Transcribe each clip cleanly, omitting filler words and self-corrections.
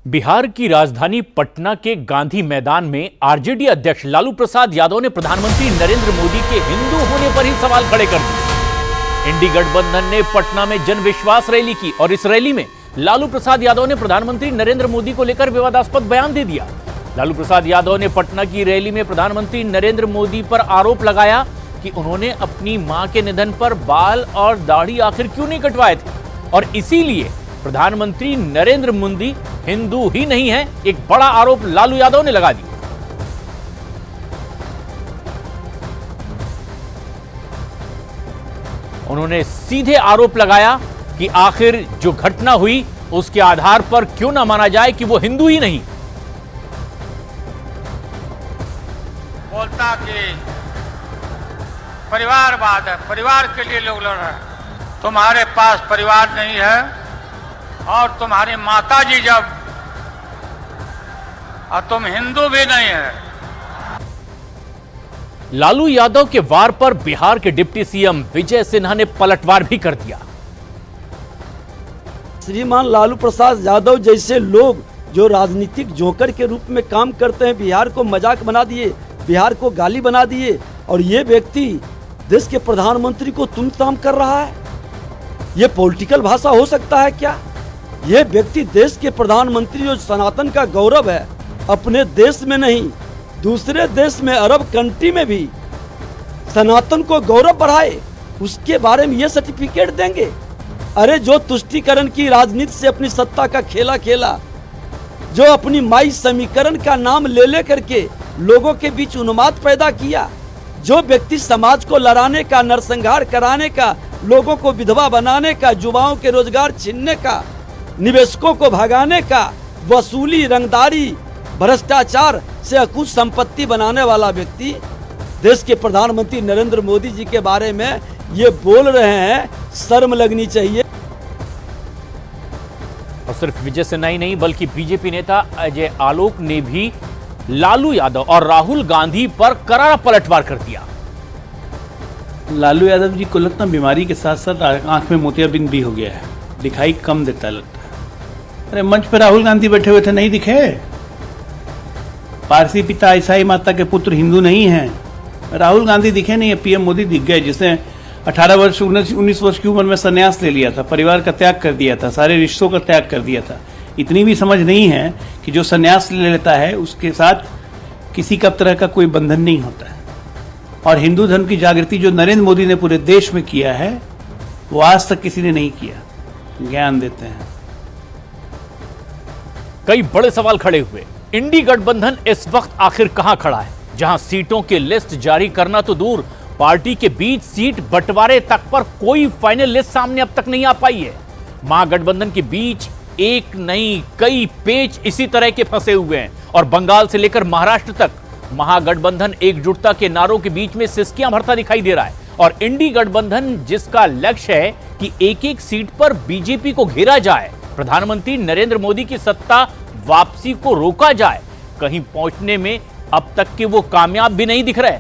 बिहार की राजधानी पटना के गांधी मैदान में आरजेडी अध्यक्ष लालू प्रसाद यादव ने प्रधानमंत्री नरेंद्र मोदी के हिंदू होने पर ही सवाल खड़े कर दिए। इंडी गठबंधन ने पटना में जन विश्वास रैली की और इस रैली में लालू प्रसाद यादव ने प्रधानमंत्री नरेंद्र मोदी को लेकर विवादास्पद बयान दे दिया। लालू प्रसाद यादव ने पटना की रैली में प्रधानमंत्री नरेंद्र मोदी पर आरोप लगाया कि उन्होंने अपनी मां के निधन पर बाल और दाढ़ी आखिर क्यों नहीं कटवाए थे और इसीलिए प्रधानमंत्री नरेंद्र मोदी हिंदू ही नहीं है। एक बड़ा आरोप लालू यादव ने लगा दिया। उन्होंने सीधे आरोप लगाया कि आखिर जो घटना हुई उसके आधार पर क्यों ना माना जाए कि वो हिंदू ही नहीं। बोलता कि परिवारवाद है, परिवार के लिए लोग लड़ रहे हैं। तुम्हारे पास परिवार नहीं है और तुम्हारी माताजी जब और तुम हिंदू भी नहीं है। लालू यादव के वार पर बिहार के डिप्टी सीएम विजय सिन्हा ने पलटवार भी कर दिया। श्रीमान लालू प्रसाद यादव जैसे लोग जो राजनीतिक जोकर के रूप में काम करते हैं, बिहार को मजाक बना दिए, बिहार को गाली बना दिए और ये व्यक्ति देश के प्रधानमंत्री को तुम ताम कर रहा है। ये पॉलिटिकल भाषा हो सकता है क्या? ये व्यक्ति देश के प्रधानमंत्री जो सनातन का गौरव है, अपने देश में नहीं दूसरे देश में अरब कंट्री में भी सनातन को गौरव बढ़ाए, उसके बारे में ये सर्टिफिकेट देंगे। अरे जो तुष्टीकरण की राजनीति से अपनी सत्ता का खेला खेला, जो अपनी माई समीकरण का नाम ले ले करके लोगों के बीच उन्माद पैदा किया, जो व्यक्ति समाज को लड़ाने का, नरसंहार कराने का, लोगों को विधवा बनाने का, युवाओं के रोजगार छीनने का, निवेशकों को भगाने का, वसूली, रंगदारी, भ्रष्टाचार से अकुत संपत्ति बनाने वाला व्यक्ति देश के प्रधानमंत्री नरेंद्र मोदी जी के बारे में ये बोल रहे हैं, शर्म लगनी चाहिए। और सिर्फ विजय सिन्हा ही नहीं बल्कि बीजेपी नेता अजय आलोक ने भी लालू यादव और राहुल गांधी पर करारा पलटवार कर दिया। लालू यादव जी को लगता बीमारी के साथ साथ आंख में मोतियाबिंद भी हो गया है, दिखाई कम देता लगता है। अरे मंच पर राहुल गांधी बैठे हुए थे, नहीं दिखे? पारसी पिता ईसाई माता के पुत्र हिंदू नहीं हैं। राहुल गांधी दिखे नहीं है, पीएम मोदी दिख गए, जिसने 18 वर्ष 19 वर्ष की उम्र में संन्यास ले लिया था, परिवार का त्याग कर दिया था, सारे रिश्तों का त्याग कर दिया था। इतनी भी समझ नहीं है कि जो संन्यास ले लेता है उसके साथ किसी का तरह का कोई बंधन नहीं होता है। और हिंदू धर्म की जागृति जो नरेंद्र मोदी ने पूरे देश में किया है, वो आज तक किसी ने नहीं किया। ज्ञान देते हैं। कई बड़े सवाल खड़े हुए। इंडी गठबंधन इस वक्त आखिर कहां खड़ा है, जहां सीटों के लिस्ट जारी करना तो दूर, पार्टी के बीच सीट बंटवारे तक पर कोई फाइनल लिस्ट सामने अब तक नहीं आ पाई है। महागठबंधन के बीच एक नहीं कई पेच इसी तरह के फंसे हुए हैं और बंगाल से लेकर महाराष्ट्र तक महागठबंधन एकजुटता के नारों के बीच में सिसकियां भरता दिखाई दे रहा है। और इंडी गठबंधन जिसका लक्ष्य है कि एक एक सीट पर बीजेपी को घेरा जाए, प्रधानमंत्री नरेंद्र मोदी की सत्ता वापसी को रोका जाए, कहीं पहुंचने में अब तक के वो कामयाब भी नहीं दिख रहे।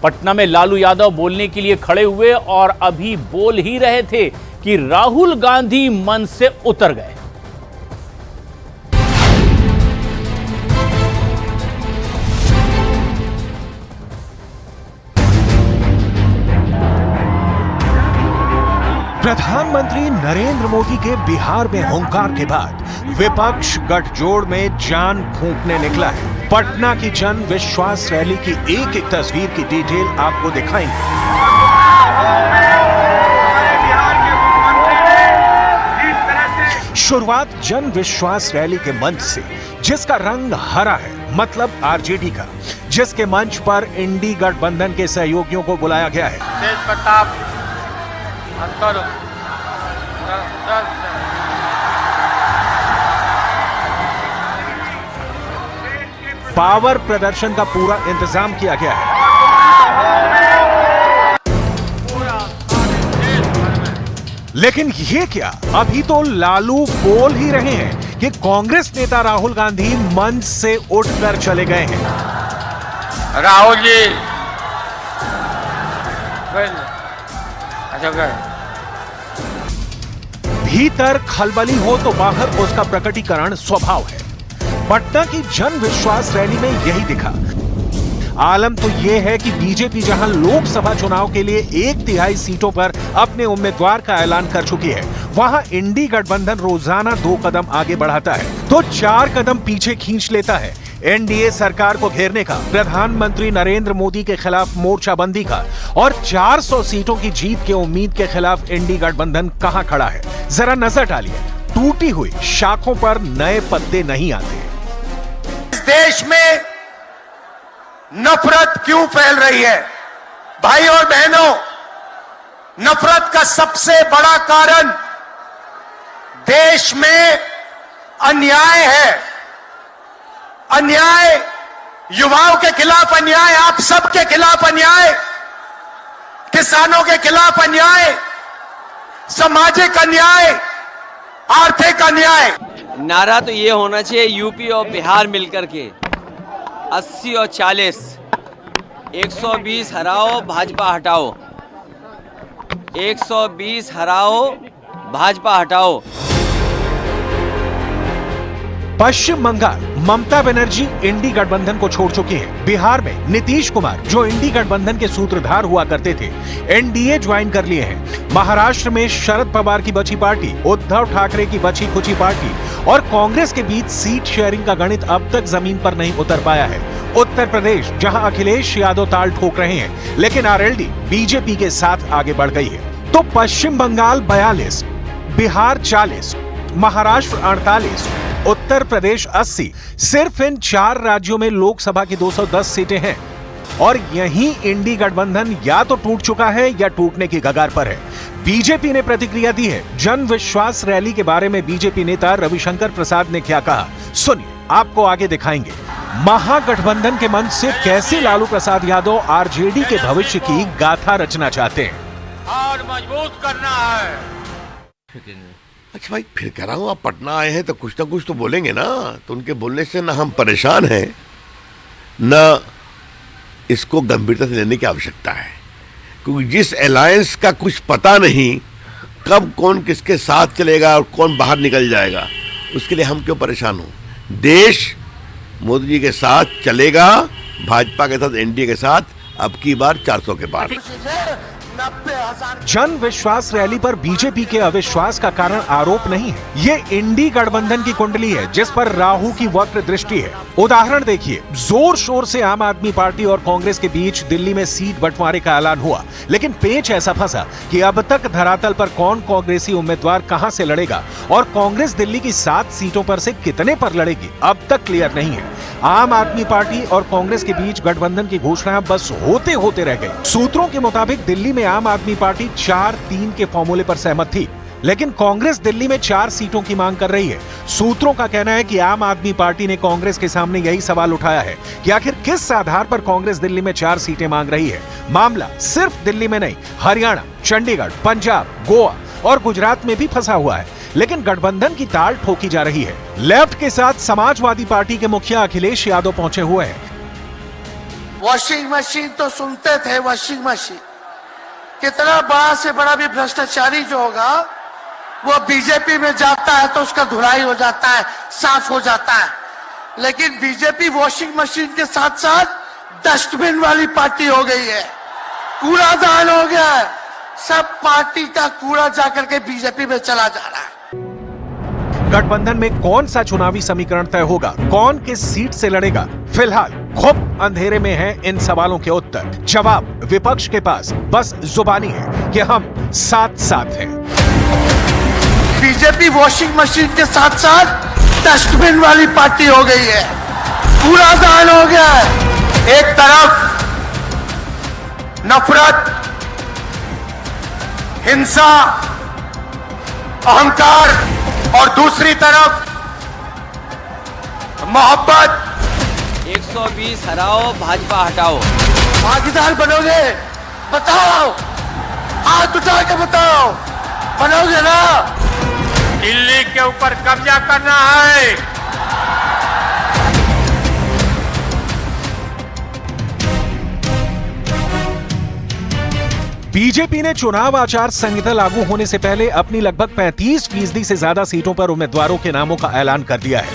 पटना में लालू यादव बोलने के लिए खड़े हुए और अभी बोल ही रहे थे कि राहुल गांधी मंच से उतर गए। प्रधानमंत्री नरेंद्र मोदी के बिहार में हुंकार के बाद विपक्ष गठजोड़ में जान फूंकने निकला है। पटना की जन विश्वास रैली की एक एक तस्वीर की डिटेल आपको दिखाएंगे। शुरुआत जन विश्वास रैली के मंच से, जिसका रंग हरा है, मतलब आरजेडी का, जिसके मंच पर इंडी गठबंधन के सहयोगियों को बुलाया गया है। तेज प्रताप पावर प्रदर्शन का पूरा इंतजाम किया गया है। लेकिन ये क्या, अभी तो लालू बोल ही रहे हैं कि कांग्रेस नेता राहुल गांधी मंच से उठकर चले गए हैं। राहुल जी अच्छा गए। भीतर खलबली हो तो बाहर उसका प्रकटीकरण स्वभाव है। पटना की जन विश्वास रैली में यही दिखा। आलम तो ये है कि बीजेपी जहां लोकसभा चुनाव के लिए 1/3 सीटों पर अपने उम्मीदवार का ऐलान कर चुकी है, वहां इंडी गठबंधन रोजाना 2 कदम आगे बढ़ाता है तो 4 कदम पीछे खींच लेता है। एनडीए सरकार को घेरने का, प्रधानमंत्री नरेंद्र मोदी के खिलाफ मोर्चाबंदी का और 400 सीटों की जीत के उम्मीद के खिलाफ इंडी गठबंधन कहां खड़ा है, जरा नजर डालिए। टूटी हुई शाखों पर नए पत्ते नहीं आते। इस देश में नफरत क्यों फैल रही है? भाई और बहनों, नफरत का सबसे बड़ा कारण देश में अन्याय है। अन्याय, युवाओं के खिलाफ अन्याय, आप सबके खिलाफ अन्याय, किसानों के खिलाफ अन्याय, सामाजिक अन्याय, आर्थिक अन्याय। नारा तो ये होना चाहिए यूपी और बिहार मिलकर के 80 और 40, 120 हराओ भाजपा हटाओ, 120 हराओ भाजपा हटाओ। पश्चिम बंगाल ममता बनर्जी इंडी गठबंधन को छोड़ चुकी हैं। बिहार में नीतीश कुमार, जो इंडी गठबंधन के सूत्रधार हुआ करते थे, एनडीए ज्वाइन कर लिए हैं। महाराष्ट्र में शरद पवार की बची पार्टी, उद्धव ठाकरे की बची खुची पार्टी और कांग्रेस के बीच सीट शेयरिंग का गणित अब तक जमीन पर नहीं उतर पाया है। उत्तर प्रदेश, जहां अखिलेश यादव ताल ठोक रहे हैं, लेकिन आरएलडी बीजेपी के साथ आगे बढ़ गई है। तो पश्चिम बंगाल 42, बिहार 40, महाराष्ट्र 48, उत्तर प्रदेश 80, सिर्फ इन 4 राज्यों में लोकसभा की 210 सीटें हैं और यहीं इंडी गठबंधन या तो टूट चुका है या टूटने की कगार पर है। बीजेपी ने प्रतिक्रिया दी है। जन विश्वास रैली के बारे में बीजेपी नेता रविशंकर प्रसाद ने क्या कहा, सुनिए, आपको आगे दिखाएंगे। महागठबंधन के मंच से कैसे लालू प्रसाद यादव आरजेडी के भविष्य की गाथा रचना चाहते हैं और मजबूत करना है। अच्छा भाई, फिर कह रहा हूँ, आप पटना आए हैं तो कुछ ना कुछ तो बोलेंगे ना। तो उनके बोलने से ना हम परेशान हैं, ना इसको गंभीरता से लेने की आवश्यकता है, क्योंकि जिस अलायंस का कुछ पता नहीं कब कौन किसके साथ चलेगा और कौन बाहर निकल जाएगा, उसके लिए हम क्यों परेशान हो। देश मोदी जी के साथ चलेगा, भाजपा के साथ, एनडीए के साथ, अब की बार 400 के पार। जन विश्वास रैली पर बीजेपी के अविश्वास का कारण आरोप नहीं है, ये इंडी गठबंधन की कुंडली है जिस पर राहु की वक्र दृष्टि है। उदाहरण देखिए, जोर शोर से आम आदमी पार्टी और कांग्रेस के बीच दिल्ली में सीट बंटवारे का ऐलान हुआ, लेकिन पेच ऐसा फंसा कि अब तक धरातल पर कौन कांग्रेसी उम्मीदवार कहां से लड़ेगा और कांग्रेस दिल्ली की 7 सीटों पर से कितने पर लड़ेगी, अब तक क्लियर नहीं है। आम आदमी पार्टी और कांग्रेस के बीच गठबंधन की घोषणा बस होते होते रह गई। सूत्रों के मुताबिक दिल्ली में आम आदमी पार्टी 4-3 के फॉर्मूले पर सहमत थी, लेकिन कांग्रेस दिल्ली में 4 सीटों की मांग कर रही है। सूत्रों का कहना है कि आम आदमी पार्टी ने कांग्रेस के सामने यही सवाल उठाया है कि आखिर किस आधार पर कांग्रेस दिल्ली में 4 सीटें मांग रही है। मामला सिर्फ दिल्ली में नहीं, हरियाणा, चंडीगढ़, पंजाब, गोवा और गुजरात में भी फंसा हुआ है, लेकिन गठबंधन की ताल ठोकी जा रही है। लेफ्ट के साथ समाजवादी पार्टी के मुखिया अखिलेश यादव पहुंचे हुए हैं। वॉशिंग मशीन तो सुनते थे, वॉशिंग मशीन, कितना बड़ा से बड़ा भी भ्रष्टाचारी जो होगा वो बीजेपी में जाता है तो उसका धुलाई हो जाता है, साफ हो जाता है। लेकिन बीजेपी वॉशिंग मशीन के साथ साथ डस्टबिन वाली पार्टी हो गई है, कूड़ादान हो गया है। सब पार्टी का कूड़ा जाकर के बीजेपी में चला जा रहा है। गठबंधन में कौन सा चुनावी समीकरण तय होगा, कौन किस सीट से लड़ेगा, फिलहाल खूब अंधेरे में हैं इन सवालों के उत्तर। जवाब विपक्ष के पास बस जुबानी है कि हम साथ साथ हैं। बीजेपी वॉशिंग मशीन के साथ साथ डस्टबिन वाली पार्टी हो गई है, कूड़ादान हो गया है। एक तरफ नफरत, हिंसा, अहंकार और दूसरी तरफ मोहब्बत। 120 हराओ भाजपा हटाओ। भागीदार बनोगे? बताओ, हाथ उठा के बताओ, बनोगे ना? दिल्ली के ऊपर कब्जा करना है। बीजेपी ने चुनाव आचार संहिता लागू होने से पहले अपनी लगभग 35% से ज्यादा सीटों पर उम्मीदवारों के नामों का ऐलान कर दिया है।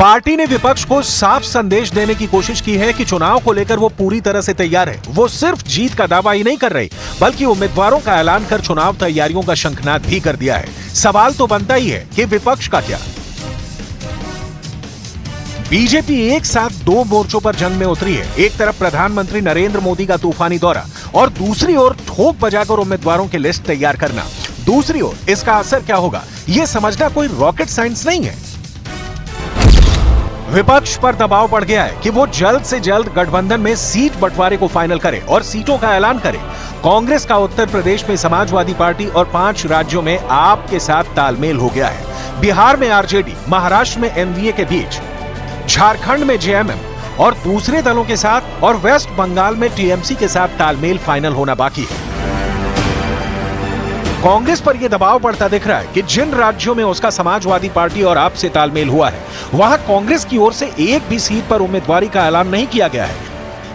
पार्टी ने विपक्ष को साफ संदेश देने की कोशिश की है कि चुनाव को लेकर वो पूरी तरह से तैयार है। वो सिर्फ जीत का दावा ही नहीं कर रहे, बल्कि उम्मीदवारों का ऐलान कर चुनाव तैयारियों का शंखनाद भी कर दिया है। सवाल तो बनता ही है कि विपक्ष का क्या? बीजेपी एक साथ दो मोर्चों पर जंग में उतरी है। एक तरफ प्रधानमंत्री नरेंद्र मोदी का तूफानी दौरा और दूसरी ओर ठोक बजाकर उम्मीदवारों की लिस्ट तैयार करना। दूसरी ओर इसका असर क्या होगा, यह समझना कोई रॉकेट साइंस नहीं है। विपक्ष पर दबाव बढ़ गया है कि वो जल्द से जल्द गठबंधन में सीट बंटवारे को फाइनल करे और सीटों का ऐलान करे। कांग्रेस का उत्तर प्रदेश में समाजवादी पार्टी और 5 राज्यों में आप के साथ तालमेल हो गया है। बिहार में आरजेडी, महाराष्ट्र में एनडीए के बीच, झारखंड में जेएमएम और दूसरे दलों के साथ और वेस्ट बंगाल में टीएमसी के साथ तालमेल फाइनल होना बाकी है। कांग्रेस पर यह दबाव बढ़ता दिख रहा है कि जिन राज्यों में उसका समाजवादी पार्टी और आप से तालमेल हुआ है, वहां कांग्रेस की ओर से एक भी सीट पर उम्मीदवारी का ऐलान नहीं किया गया है।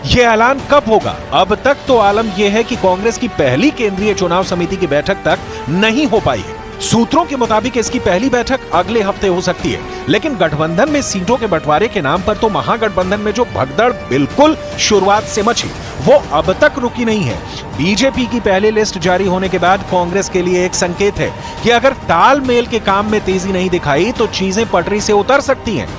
यह ऐलान कब होगा? अब तक तो आलम यह है कि कांग्रेस की पहली केंद्रीय चुनाव समिति की बैठक तक नहीं हो पाई है। सूत्रों के मुताबिक इसकी पहली बैठक अगले हफ्ते हो सकती है, लेकिन गठबंधन में सीटों के बंटवारे के नाम पर तो महागठबंधन में जो भगदड़ बिल्कुल शुरुआत से मची, वो अब तक रुकी नहीं है। बीजेपी की पहली लिस्ट जारी होने के बाद कांग्रेस के लिए एक संकेत है कि अगर तालमेल के काम में तेजी नहीं दिखाई तो चीजें पटरी से उतर सकती हैं।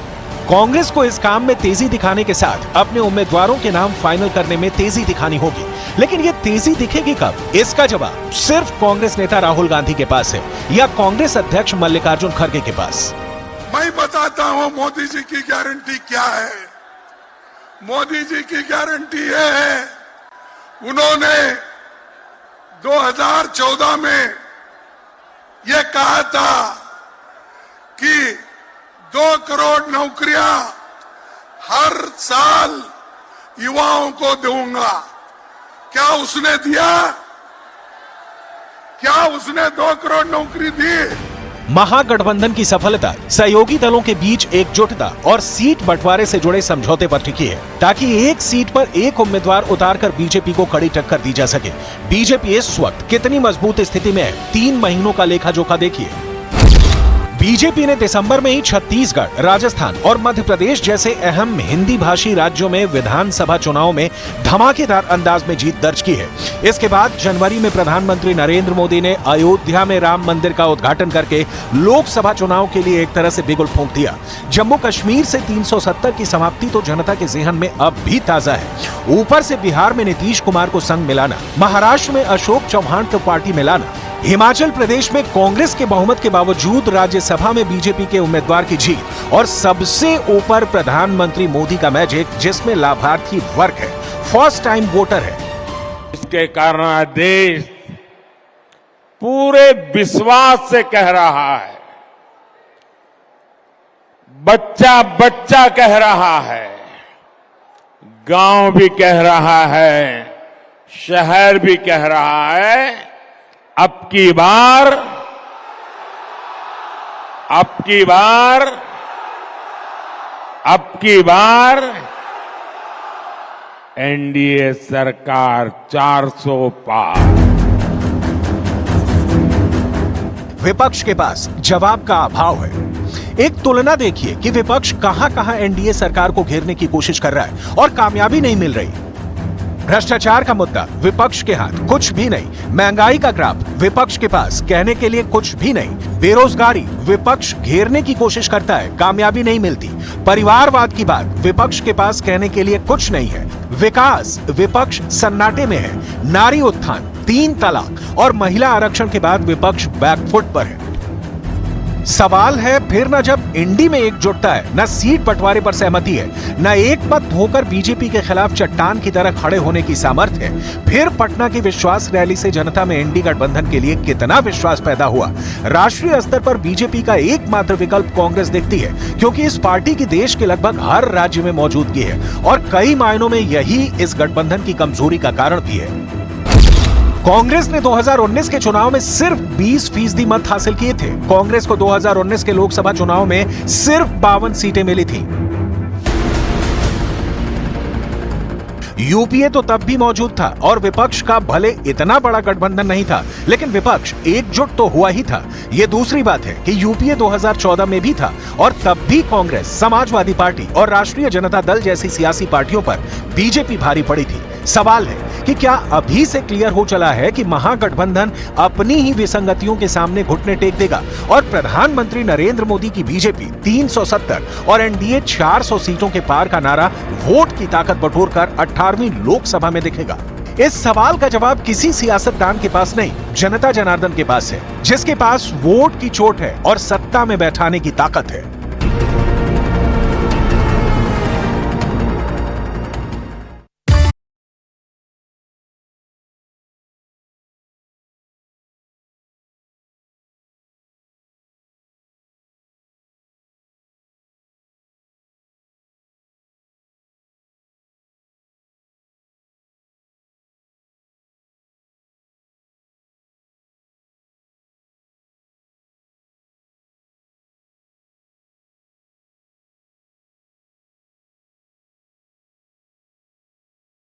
कांग्रेस को इस काम में तेजी दिखाने के साथ अपने उम्मीदवारों के नाम फाइनल करने में तेजी दिखानी होगी, लेकिन ये तेजी दिखेगी कब? इसका जवाब सिर्फ कांग्रेस नेता राहुल गांधी के पास है या कांग्रेस अध्यक्ष मल्लिकार्जुन खड़गे के पास। मैं बताता हूं मोदी जी की गारंटी क्या है। मोदी जी की गारंटी है, उन्होंने 2014 में यह कहा था कि 2 करोड़ नौकरियां हर साल युवाओं को दूंगा। क्या उसने दिया? क्या उसने 2 करोड़ नौकरी दी? महागठबंधन की सफलता सहयोगी दलों के बीच एकजुटता और सीट बंटवारे से जुड़े समझौते पर टिकी है, ताकि एक सीट पर एक उम्मीदवार उतारकर बीजेपी को कड़ी टक्कर दी जा सके। बीजेपी इस वक्त कितनी मजबूत स्थिति में है, 3 महीनों का लेखा जोखा देखिए। बीजेपी ने दिसंबर में ही छत्तीसगढ़, राजस्थान और मध्य प्रदेश जैसे अहम हिंदी भाषी राज्यों में विधानसभा चुनाव में धमाकेदार अंदाज में जीत दर्ज की है। इसके बाद जनवरी में प्रधानमंत्री नरेंद्र मोदी ने अयोध्या में राम मंदिर का उद्घाटन करके लोकसभा चुनाव के लिए एक तरह से बिगुल फूंक दिया। जम्मू कश्मीर से 370 की समाप्ति तो जनता के जेहन में अब भी ताजा है। ऊपर से बिहार में नीतीश कुमार को संग मिलाना, महाराष्ट्र में अशोक चौहान को पार्टी में लाना, हिमाचल प्रदेश में कांग्रेस के बहुमत के बावजूद राज्यसभा में बीजेपी के उम्मीदवार की जीत और सबसे ऊपर प्रधानमंत्री मोदी का मैजिक, जिसमें लाभार्थी वर्ग है, फर्स्ट टाइम वोटर है। इसके कारण देश पूरे विश्वास से कह रहा है, बच्चा बच्चा कह रहा है, गांव भी कह रहा है, शहर भी कह रहा है, अब की बार एनडीए सरकार 400 पार। विपक्ष के पास जवाब का अभाव है। एक तुलना देखिए कि विपक्ष कहां-कहां एनडीए सरकार को घेरने की कोशिश कर रहा है और कामयाबी नहीं मिल रही। भ्रष्टाचार का मुद्दा विपक्ष के हाथ कुछ भी नहीं, महंगाई का ग्राफ विपक्ष के पास कहने के लिए कुछ भी नहीं, बेरोजगारी विपक्ष घेरने की कोशिश करता है, कामयाबी नहीं मिलती, परिवारवाद की बात विपक्ष के पास कहने के लिए कुछ नहीं है, विकास विपक्ष सन्नाटे में है, नारी उत्थान, 3 तलाक और महिला आरक्षण के बाद विपक्ष बैकफुट पर है। सवाल है फिर न जब इंडी में एकजुटता है, न सीट बंटवारे पर सहमति है, न एक मत होकर बीजेपी के खिलाफ चट्टान की तरह खड़े होने की सामर्थ्य है, फिर पटना की विश्वास रैली से जनता में इंडी गठबंधन के लिए कितना विश्वास पैदा हुआ? राष्ट्रीय स्तर पर बीजेपी का एकमात्र विकल्प कांग्रेस दिखती है, क्योंकि इस पार्टी की देश के लगभग हर राज्य में मौजूदगी है और कई मायनों में यही इस गठबंधन की कमजोरी का कारण भी है। कांग्रेस ने 2019 के चुनाव में सिर्फ 20% मत हासिल किए थे। कांग्रेस को 2019 के लोकसभा चुनाव में सिर्फ 52 सीटें मिली थी। यूपीए तो तब भी मौजूद था और विपक्ष का भले इतना बड़ा गठबंधन नहीं था, लेकिन विपक्ष एकजुट तो हुआ ही था। ये दूसरी बात है कि यूपीए 2014 में भी था और तब भी कांग्रेस, समाजवादी पार्टी और राष्ट्रीय जनता दल जैसी सियासी पार्टियों पर बीजेपी भारी पड़ी थी। सवाल है कि क्या अभी से क्लियर हो चला है कि महागठबंधन अपनी ही विसंगतियों के सामने घुटने टेक देगा और प्रधानमंत्री नरेंद्र मोदी की बीजेपी 370 और एनडीए 400 सीटों के पार का नारा वोट की ताकत बटोरकर 18वीं लोकसभा में दिखेगा? इस सवाल का जवाब किसी सियासतदान के पास नहीं, जनता जनार्दन के पास है, जिसके पास वोट की चोट है और सत्ता में बैठाने की ताकत है।